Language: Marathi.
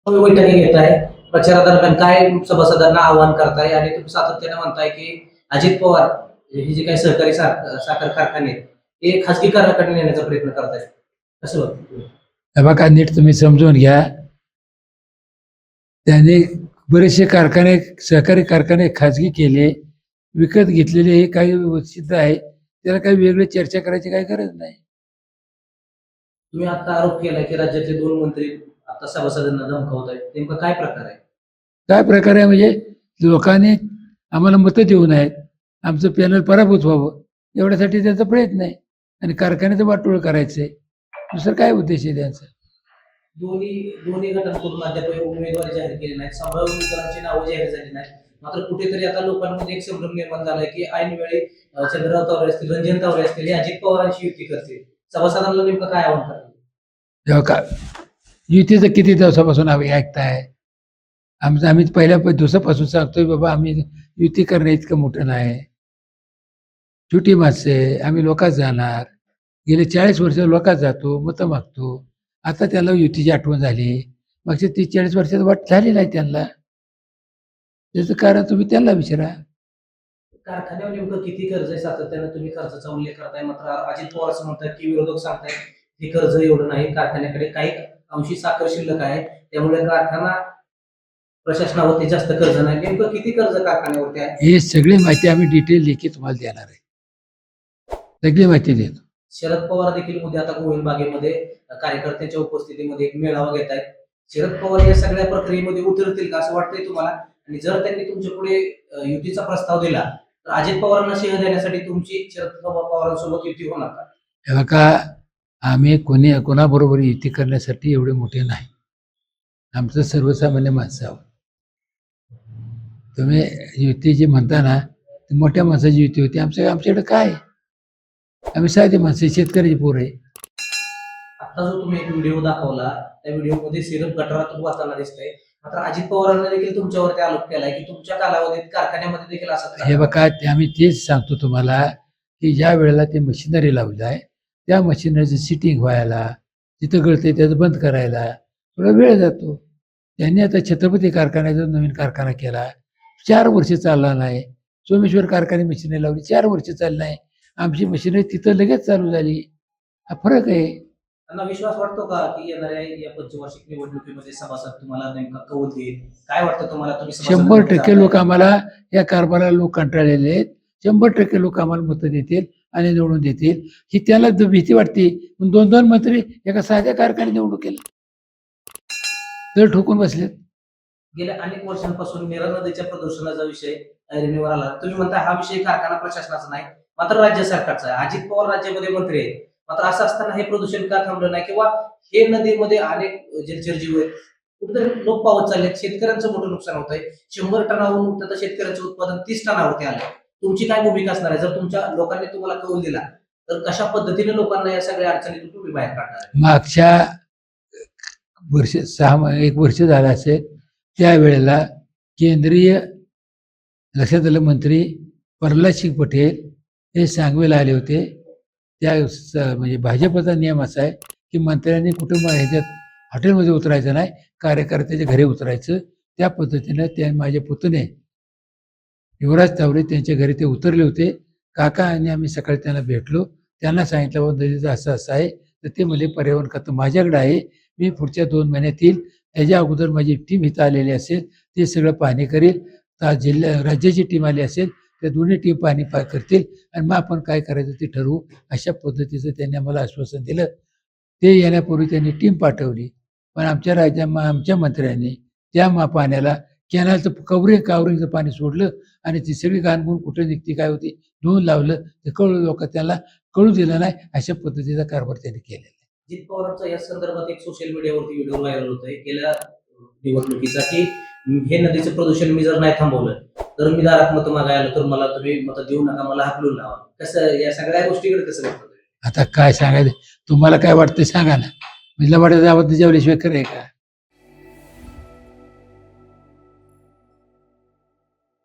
तुम्ही बैठकी घेताय, प्रचारादरम्यान काय सभासदांना आवाहन करताय आणि तुम्ही सातत्याने म्हणताय, की अजित पवार हे जे काही सहकारी साखर कारखाने आहेत, ते खाजगीकरणाकडे नेण्याचा प्रयत्न करतायत. कसं बघता तुम्ही? हे बघा, नीट तुम्ही समजून घ्या. त्याने बरेचसे कारखाने, सहकारी कारखाने खाजगी केले, विकत घेतलेले हे काही सिद्ध आहे. त्याला काही वेगळी चर्चा करायची काही गरज नाही. तुम्ही आता आरोप केलाय, की राज्यातले 2 मंत्री आता सभासदांना धमकावतायत. नेमका काय प्रकार आहे? काय प्रकार आहे म्हणजे लोकांनी आम्हाला मतं देऊ नयेत, आमचं पॅनल पराभूत व्हावं एवढ्यासाठी त्याचा प्रयत्न आहे आणि कारखान्याचं वाटोळ करायचंय. दुसरं काय उद्देश आहे त्यांचा? दोन्ही गटांकडून अद्याप उमेदवारी जाहीर केली नाही. संभाव्य उमेदवारांची नावं जाहीर झाली नाही. मात्र कुठेतरी आता लोकांमध्ये एक संभ्रम निर्माण झालाय, की ऐनवेळी चंद्रराव तावरे असतील, रणजित तावरे असतील, हे अजित पवारांशी युती करतील. सभासदांना नेमकं काय आव्हान करतील? जेव्हा का युतीचं किती दिवसापासून आम्ही ऐकताय. आम्ही पहिल्या दिवसापासून सांगतोय बाबा, आम्ही युती करणं इतकं मोठं नाही, छोटी माणसं आहे, आम्ही लोकात जाणार. गेले 40 वर्ष लोकात जातो, मतं मागतो. आता त्याला युतीची आठवण झाली. मागच्या 30-40 वर्षात वाट झाली नाही त्यांना. त्याचं कारण तुम्ही त्यांना विचारा. कारखान्यावर नेमकं किती कर्ज आहे? सातत्यानं तुम्ही कर्जाचा उल्लेख करताय. मात्र अजित पवार असं म्हणतात, की विरोधक सांगतायत, की कर्ज एवढं नाही. कारखान्याकडे काही अंशी साखर शिल्लक आहे. त्यामुळे कारखाना प्रशासनावरती जास्त कर्ज नाही. नेमकं किती कर्ज कारखान्यावरती आहे? हे सगळी माहिती आम्ही डिटेल लेखी तुम्हाला देणार आहे. सगळी माहिती देतो. शरद पवार देखील उद्या आता गोविंद बागेमध्ये कार्यकर्त्यांच्या उपस्थितीमध्ये एक मेळावा घेत आहेत. शरद पवार या सगळ्या प्रक्रियेमध्ये उतरतील का असं वाटतंय तुम्हाला? आणि जर त्यांनी तुमच्या पुढे युतीचा प्रस्ताव दिला, तर अजित पवारांना शह देण्यासाठी तुमची शरद पवारांसोबत युती होणार का? हे बघा, आम्ही कोणाबरोबर युती करण्यासाठी एवढे मोठे नाही. आमचं सर्वसामान्य माणसं आहोत. तुम्ही युती जी म्हणता ना, ती मोठ्या माणसाची युती होती. आमच्याकडे काय आहे? आम्ही साधी माणसं, शेतकऱ्याची पोरं आहे. आता जो तुम्ही एक व्हिडिओ दाखवला, त्या व्हिडिओमध्ये सिरप गटारातून वाहताना दिसतंय. मात्र अजित पवारांनी देखील तुमच्यावरती आरोप केलाय, की तुमच्या कालावधीत कारखान्यामध्ये देखील असं हे बघा, आम्ही तेच सांगतो तुम्हाला, की ज्या वेळेला ते मशिनरी लावलं आहे, त्या मशिनरीचं सिटिंग व्हायला, जिथं गळते त्याचं बंद करायला थोडा वेळ जातो. त्यांनी आता छत्रपती कारखान्याचा नवीन कारखाना केला, 4 वर्ष चालला नाही. सोमेश्वर कारखाने मशिनरी लावली, 4 वर्ष चालली नाही. आमची मशिनरी तिथं लगेच चालू झाली. हा फरक आहे. त्यांना विश्वास वाटतो का, की येणाऱ्या या पंचवार्षिक निवडणुकीमध्ये सभासद तुम्हाला नेमका कौल देईल? काय वाटतं तुम्हाला? तुम्ही 100% लोक आम्हाला, या कारभाराला लोक कंटाळलेले आहेत. 100% लोक आम्हाला मतं देतील आणि निवडून देतील. ही त्याला भीती वाटते. 2-2 मंत्री एका साध्या कारखान्यात निवडणुकीला तर ठोकून बसलेत. गेल्या अनेक वर्षांपासून नीरा नदीच्या प्रदूषणाचा विषय ऐरणीवर आला. तुम्ही म्हणता हा विषय कारखाना प्रशासनाचा नाही, मात्र राज्य सरकारचा आहे. अजित पवार राज्यामध्ये मंत्री आहेत. मात्र असं असताना हे प्रदूषण का थांबलं नाही? किंवा हे नदीमध्ये अनेक जलचर जीव आहेत, कुठेतरी लोप पावत चाललेत. शेतकऱ्यांचं मोठं नुकसान होत आहे. 100 टनावरून आता शेतकऱ्यांचं उत्पादन 30 टनावरती आलंय. तुमची काय भूमिका असणार आहे? जर तुमच्या लोकांनी तुम्हाला कौल दिला, तर कशा पद्धतीने लोकांना या सगळ्या अडचणीतून तुम्ही बाहेर काढणार? मागच्या वर्ष 1 वर्ष झालं असेल, त्यावेळेला केंद्रीय लक्षात आलं मंत्री प्रल्हाद सिंग पटेल हे सांगलीला आले होते. म्हणजे भाजपचा नियम असा आहे, की मंत्र्यांनी कुटुंब ह्याच्यात हॉटेलमध्ये उतरायचं नाही, कार्यकर्त्याच्या घरी उतरायचं. त्या पद्धतीनं ते माझे पुतणे युवराज तावरे त्यांच्या घरी ते उतरले होते. काका आणि आम्ही सकाळी त्यांना भेटलो. त्यांना सांगितलं, बाबा नदीचं असं आहे. तर ते म्हणजे पर्यावरण खातं माझ्याकडे आहे, मी पुढच्या 2 महिन्यात येईल. त्याच्या अगोदर माझी टीम इथं आलेली असेल, ते सगळं पाहणी करेल. राज्याची टीम आली असेल, त्या दोन्ही टीम पाहणी करतील आणि मग आपण काय करायचं ते ठरवू. अशा पद्धतीचं त्यांनी आम्हाला आश्वासन दिलं. ते येण्यापूर्वी त्यांनी टीम पाठवली. पण आमच्या मंत्र्यांनी त्या पाण्याला कॅनलचं कावरिंगचं पाणी सोडलं आणि ती सगळी घाणगुण कुठे निघती काय होती धुवून लावलं. ते लोक त्याला कळू दिलं नाही. अशा पद्धतीचा कारभार त्यांनी केलेला आहे. अजित पवारांचा या संदर्भात एक सोशल मीडियावरती व्हिडिओ व्हायरल होतोय गेल्या निवडणुकीचा, की हे नदीचं प्रदूषण मी जर नाही थांबवलं, तर मी दारात मतं मागायला आलो, तर मला तुम्ही मतं देऊ नका, मला हाकलून लावा. कसं या सगळ्या गोष्टीकडे कसं बघता? आता काय सांगायचं, तुम्हाला काय वाटतं सांगा ना. मला वाटतं जेवल्याशिवाय खरं आहे का?